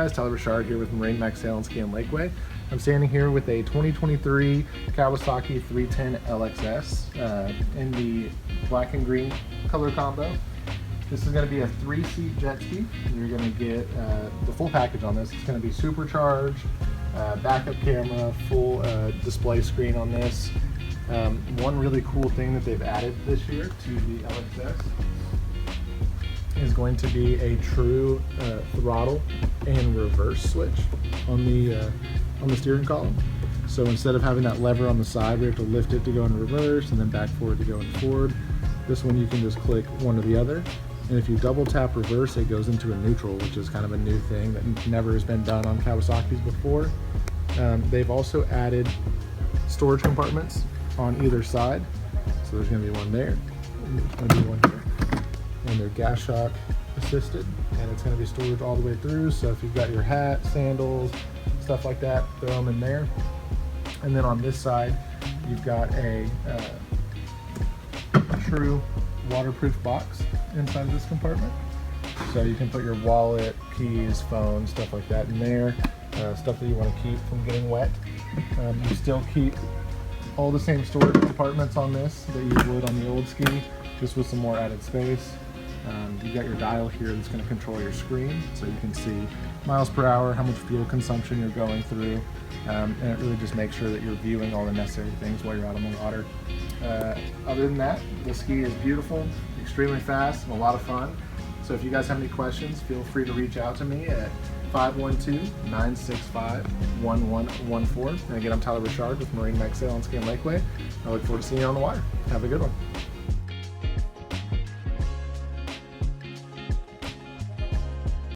guys? Tyler Richard here with MarineMax, Sailandski, and Lakeway. I'm standing here with a 2023 Kawasaki 310LX-S in the black and green color combo. This is going to be a 3-seat jet ski. You're going to get the full package on this. It's going to be supercharged, backup camera, full display screen on this. One really cool thing that they've added this year to the LXS is going to be a true throttle and reverse switch on the steering column. So instead of having that lever on the side, we have to lift it to go into reverse and then back forward to go into forward. This one you can just click one or the other. And if you double tap reverse, it goes into a neutral, which is kind of a new thing that never has been done on Kawasaki's before. They've also added storage compartments on either side. So there's going to be one there, and there's going to be one here. And they're gas shock assisted, and it's going to be stored all the way through. So if you've got your hat, sandals, stuff like that, throw them in there. And then on this side, you've got a true waterproof box inside of this compartment. So you can put your wallet, keys, phone, stuff like that in there, stuff that you want to keep from getting wet. You still keep all the same storage compartments on this that you would on the old ski, just with some more added space. You've got your dial here that's going to control your screen, so you can see miles per hour, how much fuel consumption you're going through, and it really just makes sure that you're viewing all the necessary things while you're out on the water. Other than that, the ski is beautiful, extremely fast, and a lot of fun. So if you guys have any questions, feel free to reach out to me at 512-965-1114. And again, I'm Tyler Richard with MarineMax, Sailandski, and Lakeway. I look forward to seeing you on the water. Have a good one.